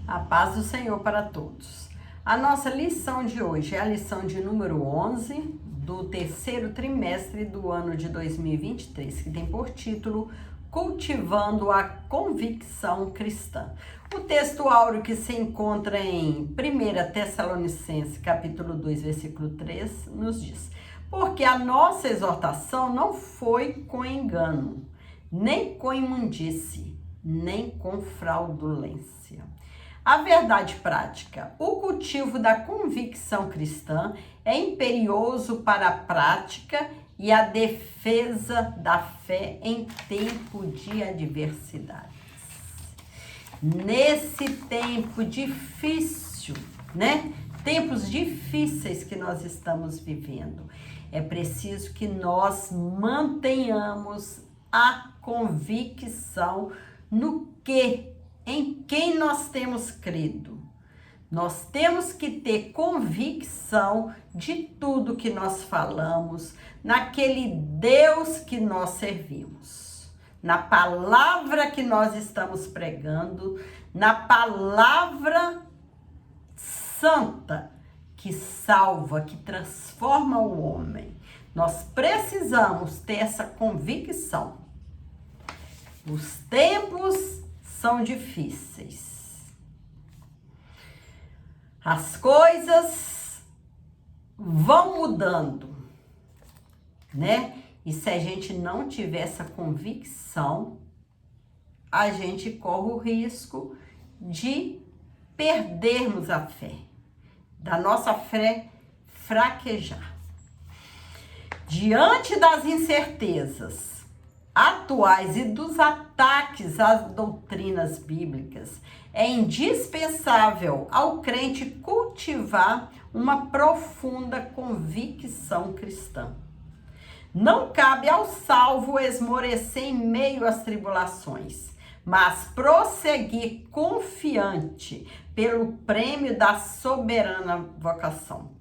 A paz do Senhor para todos. A nossa lição de hoje é a lição de número 11 do terceiro trimestre do ano de 2023, que tem por título Cultivando a Convicção Cristã. O texto áureo que se encontra em 1 Tessalonicenses, capítulo 2, versículo 3, nos diz: porque a nossa exortação não foi com engano, nem com imundície, nem com fraudulência. A verdade prática, o cultivo da convicção cristã é imperioso para a prática e a defesa da fé em tempo de adversidades. Nesse tempo difícil, Tempos difíceis que nós estamos vivendo, é preciso que nós mantenhamos a convicção em quem nós temos crido. Nós temos que ter convicção de tudo que nós falamos, naquele Deus que nós servimos, na palavra que nós estamos pregando, na palavra santa que salva, que transforma o homem. Nós precisamos ter essa convicção. Os tempos são difíceis. As coisas vão mudando, E se a gente não tiver essa convicção, a gente corre o risco de perdermos a fé, da nossa fé fraquejar. Diante das incertezas atuais e dos ataques às doutrinas bíblicas, é indispensável ao crente cultivar uma profunda convicção cristã. Não cabe ao salvo esmorecer em meio às tribulações, mas prosseguir confiante pelo prêmio da soberana vocação.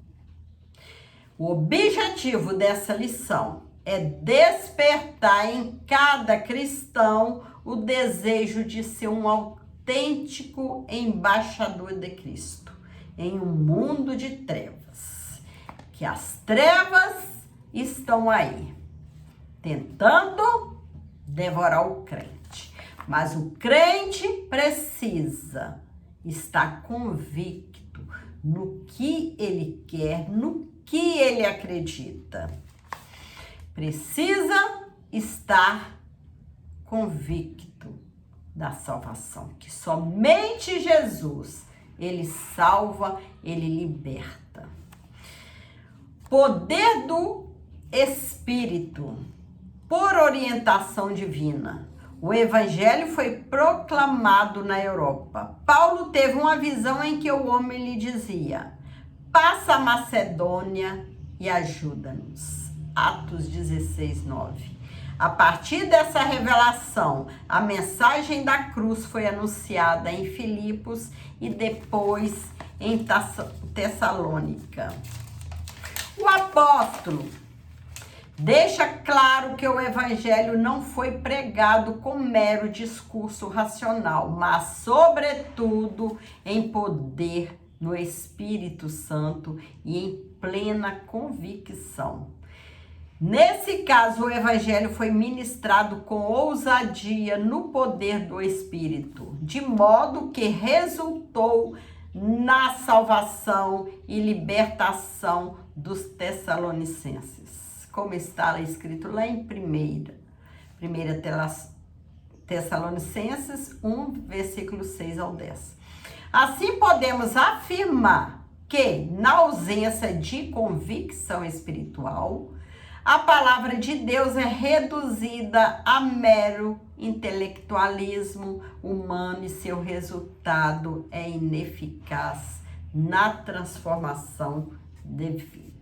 O objetivo dessa lição é despertar em cada cristão o desejo de ser um autêntico embaixador de Cristo em um mundo de trevas, que as trevas estão aí, tentando devorar o crente. Mas o crente precisa estar convicto no que ele quer, no que ele acredita. Precisa estar convicto da salvação, que somente Jesus, ele salva, ele liberta. Poder do Espírito, por orientação divina. O evangelho foi proclamado na Europa. Paulo teve uma visão em que o homem lhe dizia: passa a Macedônia e ajuda-nos. Atos 16, 9. A partir dessa revelação, a mensagem da cruz foi anunciada em Filipos e depois em Tessalônica. O apóstolo deixa claro que o evangelho não foi pregado com mero discurso racional, mas, sobretudo, em poder no Espírito Santo e em plena convicção. Nesse caso, o evangelho foi ministrado com ousadia no poder do Espírito, de modo que resultou na salvação e libertação dos tessalonicenses. Como está escrito lá em 1 Tessalonicenses 1, versículo 6 ao 10. Assim podemos afirmar que, na ausência de convicção espiritual, a palavra de Deus é reduzida a mero intelectualismo humano e seu resultado é ineficaz na transformação de vida.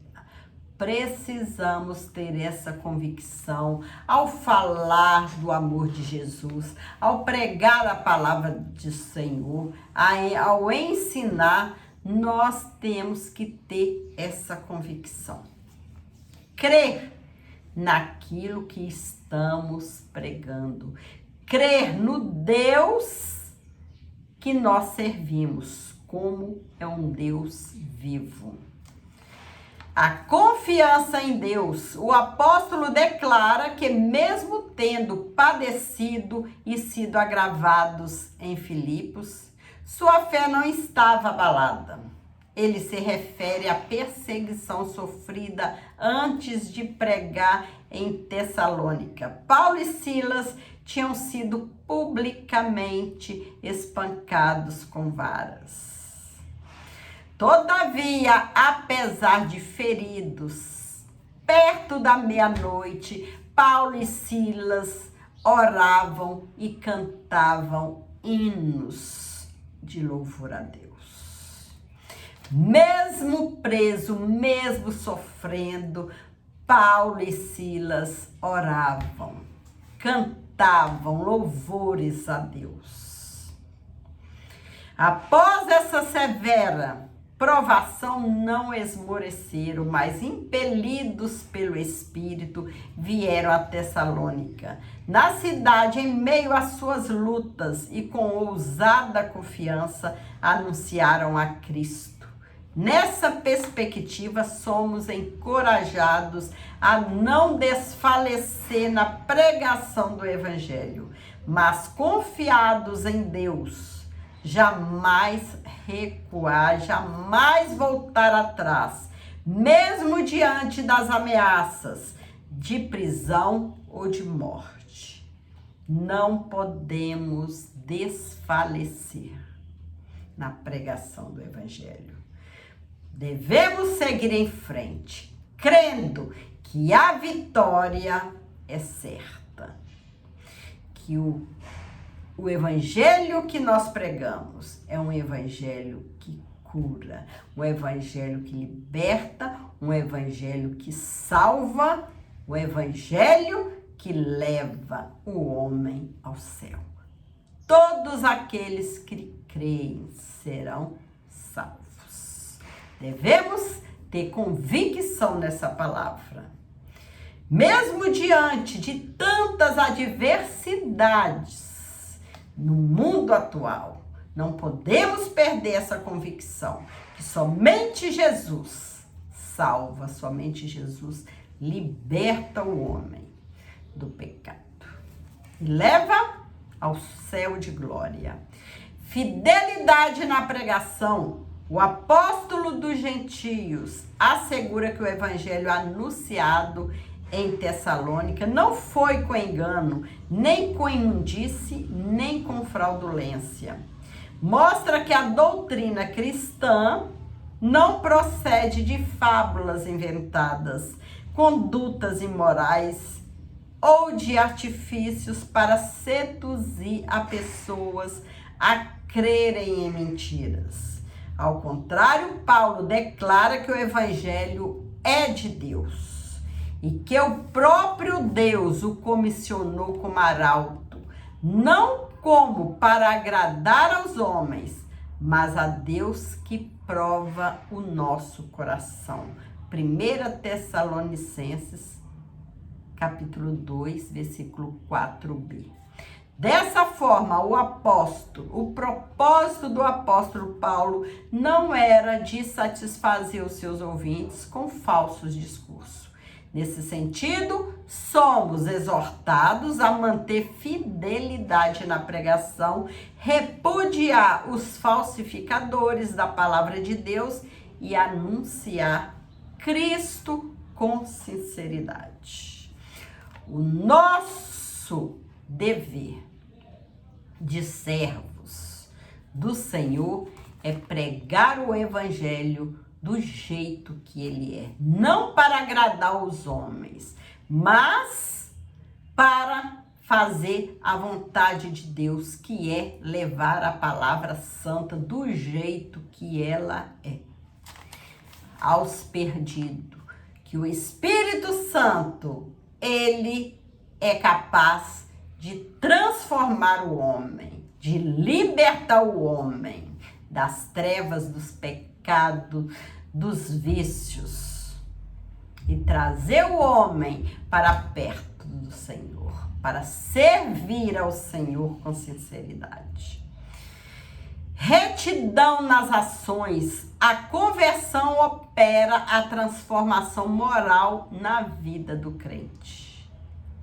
Precisamos ter essa convicção ao falar do amor de Jesus, ao pregar a palavra do Senhor, ao ensinar, nós temos que ter essa convicção. Crer naquilo que estamos pregando. Crer no Deus que nós servimos, como é um Deus vivo. A confiança em Deus. O apóstolo declara que mesmo tendo padecido e sido agravados em Filipos, sua fé não estava abalada. Ele se refere à perseguição sofrida antes de pregar em Tessalônica. Paulo e Silas tinham sido publicamente espancados com varas. Todavia, apesar de feridos, perto da meia-noite, Paulo e Silas oravam e cantavam hinos de louvor a Deus. Mesmo preso, mesmo sofrendo, Paulo e Silas oravam, cantavam louvores a Deus. Após essa severa provação, não esmoreceram, mas impelidos pelo Espírito, vieram a Tessalônica. Na cidade, em meio às suas lutas e com ousada confiança, anunciaram a Cristo. Nessa perspectiva, somos encorajados a não desfalecer na pregação do Evangelho, mas confiados em Deus, jamais recuar, jamais voltar atrás, mesmo diante das ameaças de prisão ou de morte. Não podemos desfalecer na pregação do Evangelho. Devemos seguir em frente, crendo que a vitória é certa, que o Evangelho que nós pregamos é um Evangelho que cura, um Evangelho que liberta, um Evangelho que salva, um Evangelho que leva o homem ao céu. Todos aqueles que creem serão salvos. Devemos ter convicção nessa palavra. Mesmo diante de tantas adversidades, no mundo atual, não podemos perder essa convicção que somente Jesus salva, somente Jesus liberta o homem do pecado e leva ao céu de glória. Fidelidade na pregação. O apóstolo dos gentios assegura que o evangelho anunciado em Tessalônica não foi com engano, nem com imundície, nem com fraudulência. Mostra que a doutrina cristã não procede de fábulas inventadas, condutas imorais ou de artifícios para seduzir a pessoas a crerem em mentiras. Ao contrário, Paulo declara que o evangelho é de Deus e que o próprio Deus o comissionou como arauto, não como para agradar aos homens, mas a Deus que prova o nosso coração. 1 Tessalonicenses, capítulo 2, versículo 4b. Dessa forma, o propósito do apóstolo Paulo não era de satisfazer os seus ouvintes com falsos discursos. Nesse sentido, somos exortados a manter fidelidade na pregação, repudiar os falsificadores da palavra de Deus e anunciar Cristo com sinceridade. O nosso dever de servos do Senhor é pregar o evangelho do jeito que ele é, não para agradar os homens, mas para fazer a vontade de Deus, que é levar a palavra santa do jeito que ela é, aos perdidos, que o Espírito Santo, ele é capaz de transformar o homem, de libertar o homem das trevas, dos pecados, dos vícios e trazer o homem para perto do Senhor, para servir ao Senhor com sinceridade. retidão nas ações, a conversão opera a transformação moral na vida do crente.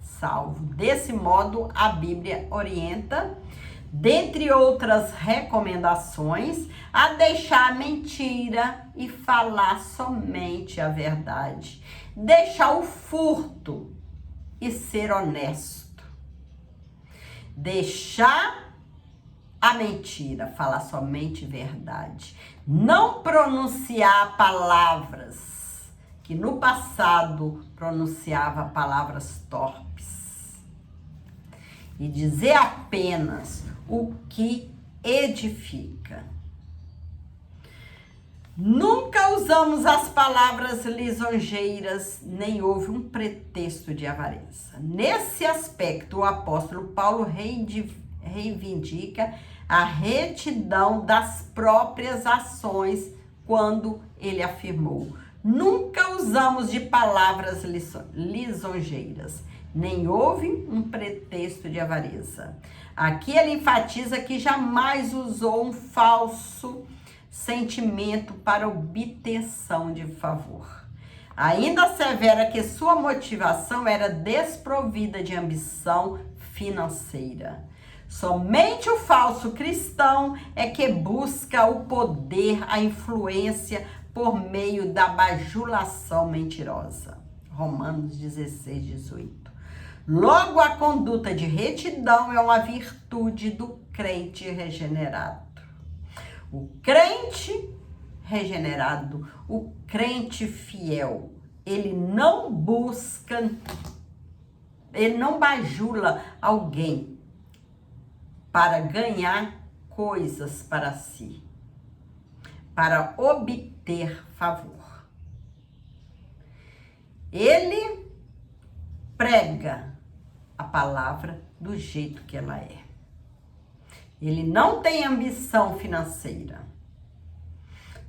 Salvo. Desse modo, a Bíblia orienta, dentre outras recomendações, a deixar a mentira e falar somente a verdade. Deixar o furto e ser honesto. Deixar a mentira, falar somente verdade. Não pronunciar palavras que no passado pronunciava palavras torpes. E dizer apenas o que edifica. Nunca usamos as palavras lisonjeiras, nem houve um pretexto de avareza. Nesse aspecto, o apóstolo Paulo reivindica a retidão das próprias ações quando ele afirmou: nunca usamos de palavras lisonjeiras, nem houve um pretexto de avareza. Aqui ele enfatiza que jamais usou um falso sentimento para obtenção de favor. Ainda assevera que sua motivação era desprovida de ambição financeira. Somente o falso cristão é que busca o poder, a influência por meio da bajulação mentirosa. Romanos 16, 18. Logo, a conduta de retidão é uma virtude do crente regenerado. O crente regenerado, o crente fiel, ele não busca, ele não bajula alguém para ganhar coisas para si, para obter favor. Ele prega a palavra do jeito que ela é. Ele não tem ambição financeira.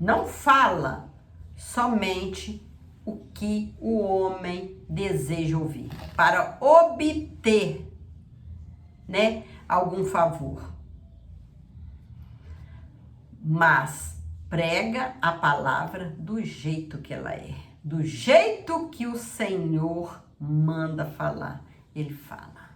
Não fala somente o que o homem deseja ouvir, para obter, algum favor. Mas prega a palavra do jeito que ela é, do jeito que o Senhor manda falar. Ele fala.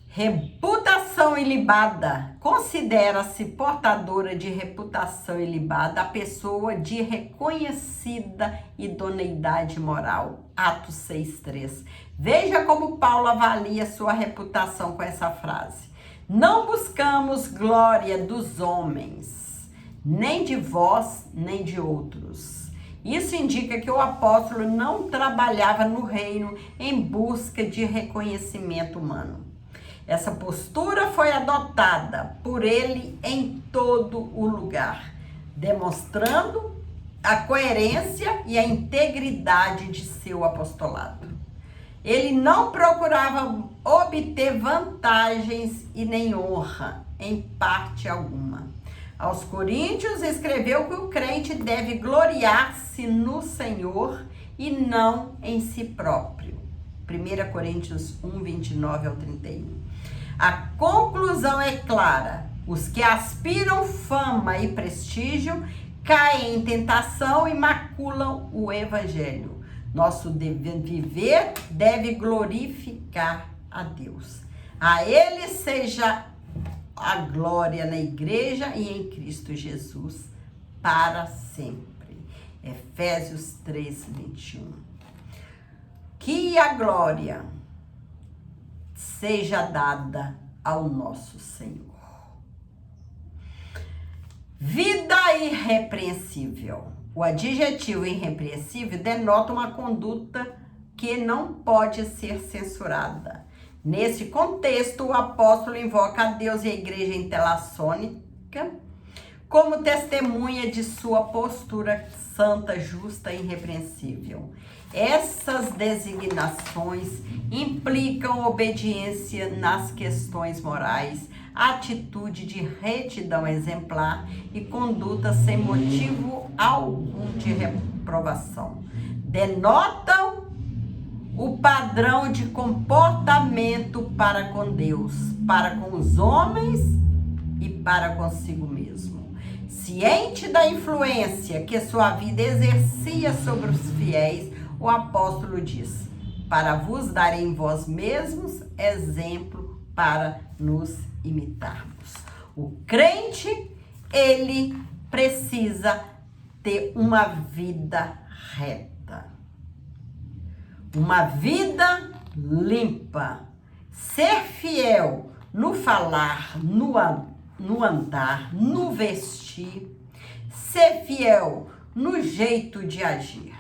Reputação ilibada. Considera-se portadora de reputação ilibada a pessoa de reconhecida idoneidade moral. Atos 6:3. Veja como Paulo avalia sua reputação com essa frase. Não buscamos glória dos homens, nem de vós, nem de outros. Isso indica que o apóstolo não trabalhava no reino em busca de reconhecimento humano. Essa postura foi adotada por ele em todo o lugar, demonstrando a coerência e a integridade de seu apostolado. Ele não procurava obter vantagens e nem honra em parte alguma. Aos Coríntios escreveu que o crente deve gloriar-se no Senhor e não em si próprio. 1 Coríntios 1, 29 ao 31. A conclusão é clara. Os que aspiram fama e prestígio caem em tentação e maculam o evangelho. Nosso viver deve glorificar a Deus. A Ele seja a glória na igreja e em Cristo Jesus para sempre. Efésios 3, 21. Que a glória seja dada ao nosso Senhor. Vida irrepreensível. O adjetivo irrepreensível denota uma conduta que não pode ser censurada. Nesse contexto, o apóstolo invoca a Deus e a igreja intelassônica como testemunha de sua postura santa, justa e irrepreensível. Essas designações implicam obediência nas questões morais, atitude de retidão exemplar e conduta sem motivo algum de reprovação. Denotam o padrão de comportamento para com Deus, para com os homens e para consigo mesmo. Ciente da influência que sua vida exercia sobre os fiéis, o apóstolo diz: para vos dar em vós mesmos exemplo para nos imitarmos. O crente, ele precisa ter uma vida reta, uma vida limpa, ser fiel no falar, no andar, no vestir, ser fiel no jeito de agir,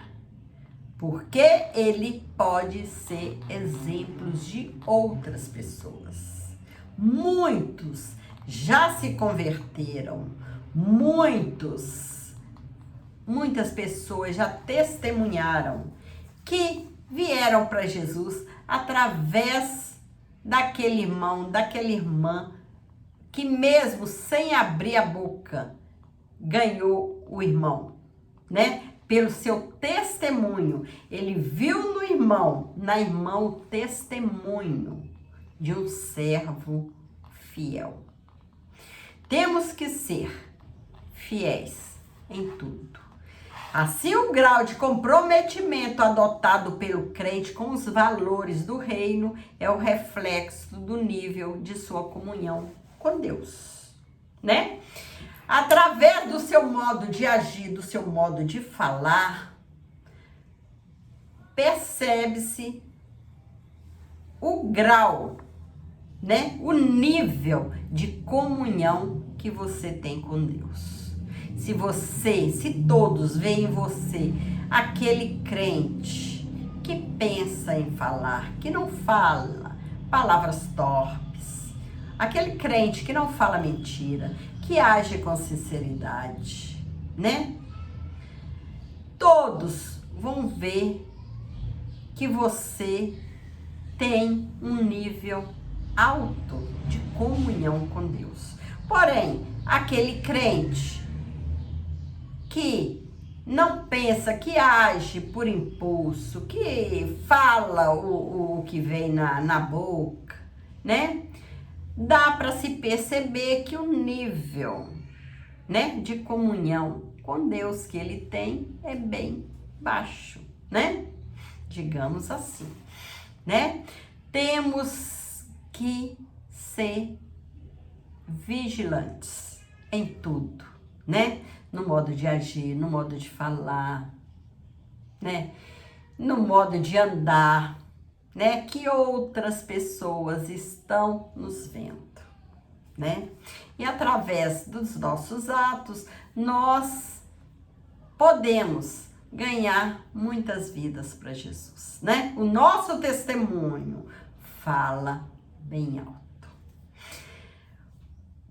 porque ele pode ser exemplos de outras pessoas. Muitos já se converteram, muitas pessoas já testemunharam que vieram para Jesus através daquele irmão, daquela irmã, que mesmo sem abrir a boca, ganhou o irmão, né? Pelo seu testemunho. Ele viu no irmão, na irmã, o testemunho de um servo fiel. Temos que ser fiéis em tudo. Assim, o grau de comprometimento adotado pelo crente com os valores do reino é o reflexo do nível de sua comunhão com Deus, né? Através do seu modo de agir, do seu modo de falar, percebe-se o grau, né? O nível de comunhão que você tem com Deus. Se todos veem em você aquele crente que pensa em falar, que não fala palavras torpes, aquele crente que não fala mentira, que age com sinceridade, né? Todos vão ver que você tem um nível alto de comunhão com Deus. Porém, aquele crente que não pensa, que age por impulso, que fala o que vem na boca, né? Dá para se perceber que o nível, né, de comunhão com Deus que ele tem é bem baixo, né? Digamos assim, né? Temos que ser vigilantes em tudo, né? No modo de agir, no modo de falar, né? No modo de andar, né? Que outras pessoas estão nos vendo, né? E através dos nossos atos, nós podemos ganhar muitas vidas para Jesus, né? O nosso testemunho fala bem alto.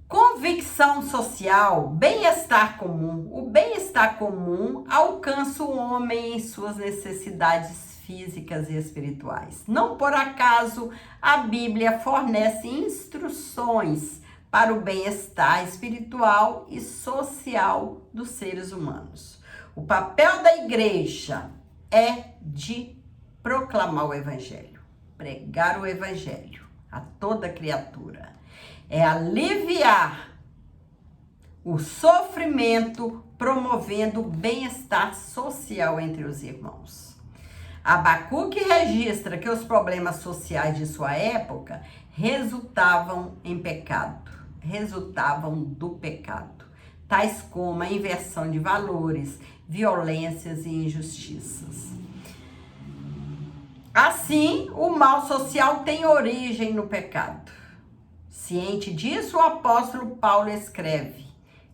Convicção social, bem-estar comum. O bem-estar comum alcança o homem em suas necessidades físicas e espirituais. Não por acaso a Bíblia fornece instruções para o bem-estar espiritual e social dos seres humanos. O papel da igreja é de proclamar o evangelho, pregar o evangelho a toda criatura. É aliviar o sofrimento, promovendo o bem-estar social entre os irmãos. Abacuque registra que os problemas sociais de sua época resultavam do pecado, tais como a inversão de valores, violências e injustiças. Assim, o mal social tem origem no pecado. Ciente disso, o apóstolo Paulo escreve: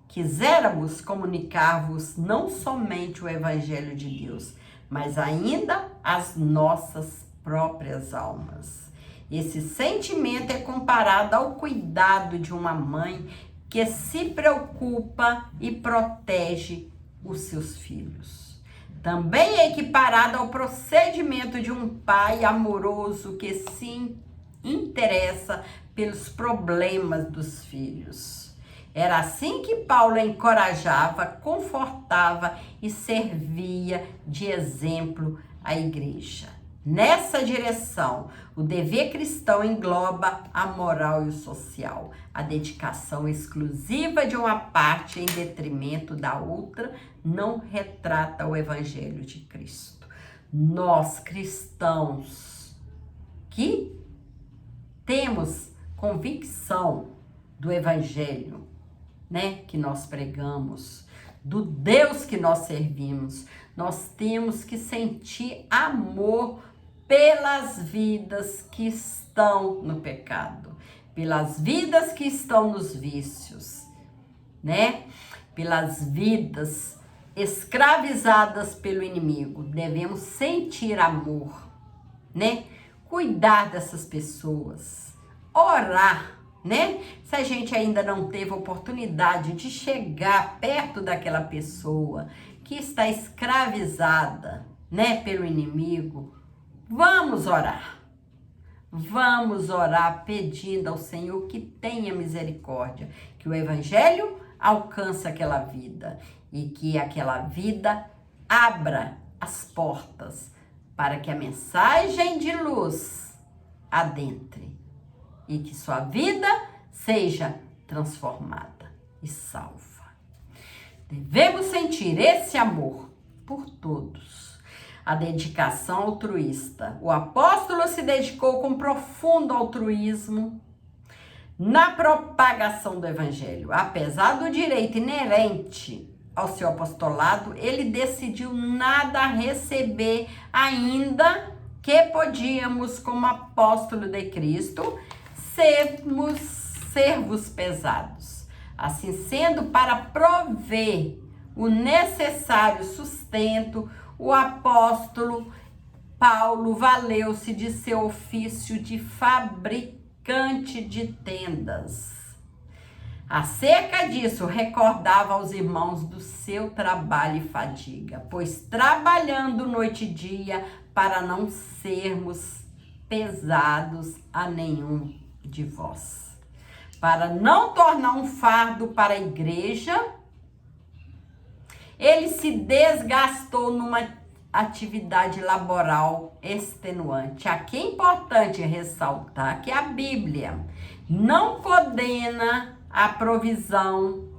quiséramos comunicar-vos não somente o evangelho de Deus, mas ainda as nossas próprias almas. Esse sentimento é comparado ao cuidado de uma mãe que se preocupa e protege os seus filhos. Também é equiparado ao procedimento de um pai amoroso que se interessa pelos problemas dos filhos. Era assim que Paulo encorajava, confortava e servia de exemplo à igreja, Nessa direção, o dever cristão engloba a moral e o social, a dedicação exclusiva de uma parte em detrimento da outra não retrata o Evangelho de Cristo. Nós, cristãos, que temos convicção do Evangelho, né, que nós pregamos, do Deus que nós servimos, nós temos que sentir amor pelas vidas que estão no pecado, pelas vidas que estão nos vícios, né? Pelas vidas escravizadas pelo inimigo. Devemos sentir amor, né? Cuidar dessas pessoas, orar, né? Se a gente ainda não teve oportunidade de chegar perto daquela pessoa que está escravizada, né, pelo inimigo, vamos orar. Vamos orar pedindo ao Senhor que tenha misericórdia, que o Evangelho alcance aquela vida e que aquela vida abra as portas para que a mensagem de luz adentre e que sua vida seja transformada e salva. Devemos sentir esse amor por todos. A dedicação altruísta. O apóstolo se dedicou com profundo altruísmo na propagação do Evangelho. Apesar do direito inerente ao seu apostolado, ele decidiu nada receber, ainda que podíamos, como apóstolo de Cristo, sermos servos pesados. Assim sendo, para prover o necessário sustento, o apóstolo Paulo valeu-se de seu ofício de fabricante de tendas. Acerca disso, recordava aos irmãos do seu trabalho e fadiga, pois trabalhando noite e dia para não sermos pesados a nenhum de vós. Para não tornar um fardo para a igreja, ele se desgastou numa atividade laboral extenuante. Aqui é importante ressaltar que a Bíblia não condena a provisão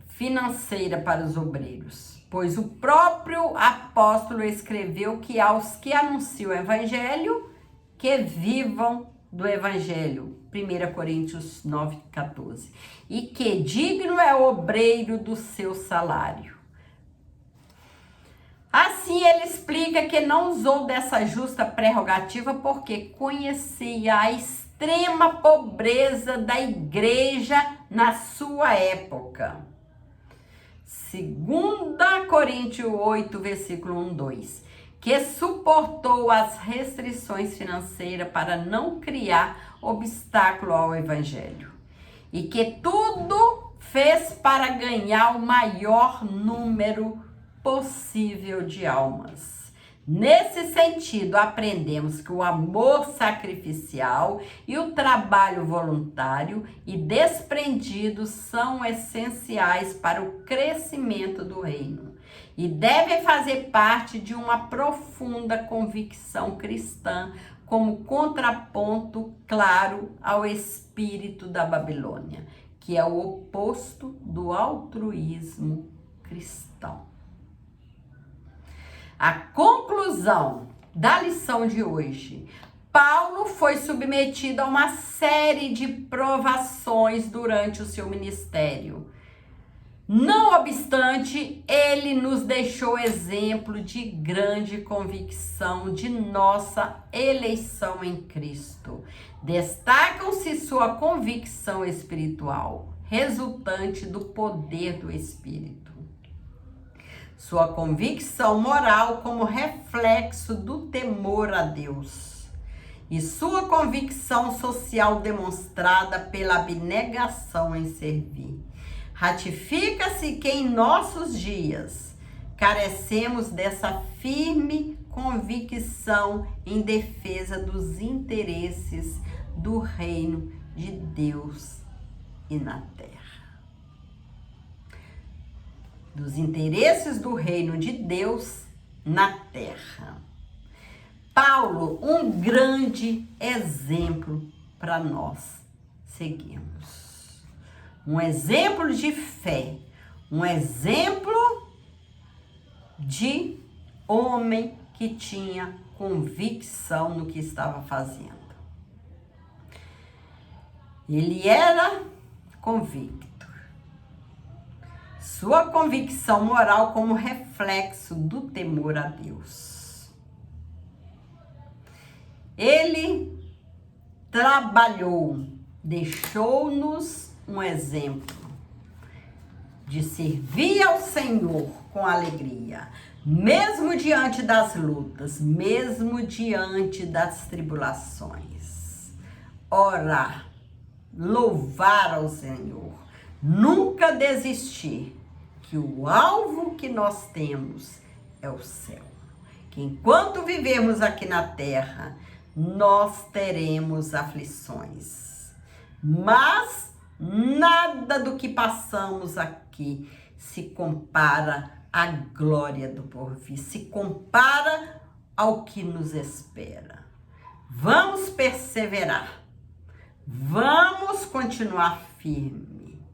financeira para os obreiros, pois o próprio apóstolo escreveu que aos que anunciam o Evangelho, que vivam do Evangelho, 1 Coríntios 9,14, e que digno é o obreiro do seu salário. Assim ele explica que não usou dessa justa prerrogativa porque conhecia a extrema pobreza da igreja na sua época. 2 Coríntios 8, versículo 1, 2. Que suportou as restrições financeiras para não criar obstáculo ao Evangelho. E que tudo fez para ganhar o maior número possível de almas. Nesse sentido, aprendemos que o amor sacrificial e o trabalho voluntário e desprendido são essenciais para o crescimento do reino e devem fazer parte de uma profunda convicção cristã como contraponto claro ao espírito da Babilônia, que é o oposto do altruísmo cristão. A conclusão da lição de hoje: Paulo foi submetido a uma série de provações durante o seu ministério. Não obstante, ele nos deixou exemplo de grande convicção de nossa eleição em Cristo. Destacam-se sua convicção espiritual, resultante do poder do Espírito. Sua convicção moral como reflexo do temor a Deus. E sua convicção social demonstrada pela abnegação em servir. Ratifica-se que em nossos dias carecemos dessa firme convicção em defesa dos interesses do reino de Deus e na terra. Dos interesses do reino de Deus na terra. Paulo, um grande exemplo para nós seguirmos. Um exemplo de fé, um exemplo de homem que tinha convicção no que estava fazendo. Ele era convicto. Sua convicção moral como reflexo do temor a Deus. Ele trabalhou, deixou-nos um exemplo de servir ao Senhor com alegria, mesmo diante das lutas, mesmo diante das tribulações. Orar, louvar ao Senhor, nunca desistir, que o alvo que nós temos é o céu. Que enquanto vivemos aqui na terra, nós teremos aflições, mas nada do que passamos aqui se compara à glória do porvir, se compara ao que nos espera. Vamos perseverar, vamos continuar firme,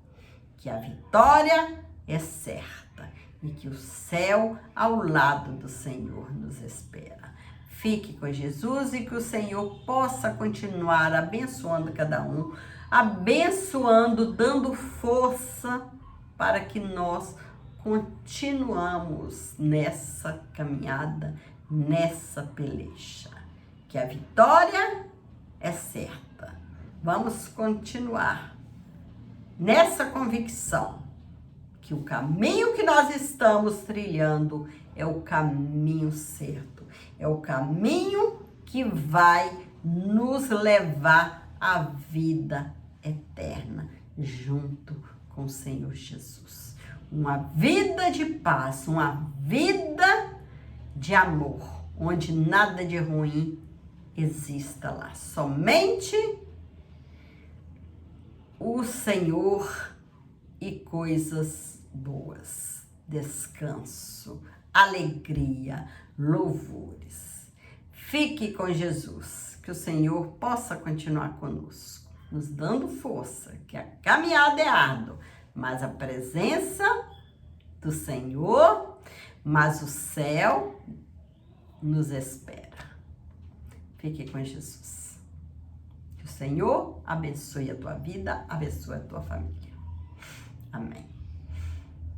que a vitória é certa e que o céu ao lado do Senhor nos espera. Fique com Jesus e que o Senhor possa continuar abençoando cada um, abençoando, dando força para que nós continuamos nessa caminhada, nessa peleja. Que a vitória é certa. Vamos continuar nessa convicção que o caminho que nós estamos trilhando é o caminho certo, é o caminho que vai nos levar à vida eterna, junto com o Senhor Jesus. Uma vida de paz, uma vida de amor, onde nada de ruim exista lá. Somente o Senhor e coisas boas, descanso, alegria, louvores. Fique com Jesus, que o Senhor possa continuar conosco, nos dando força, que a caminhada é árdua, mas a presença do Senhor, mas o céu nos espera. Fique com Jesus. Que o Senhor abençoe a tua vida, abençoe a tua família. Amém.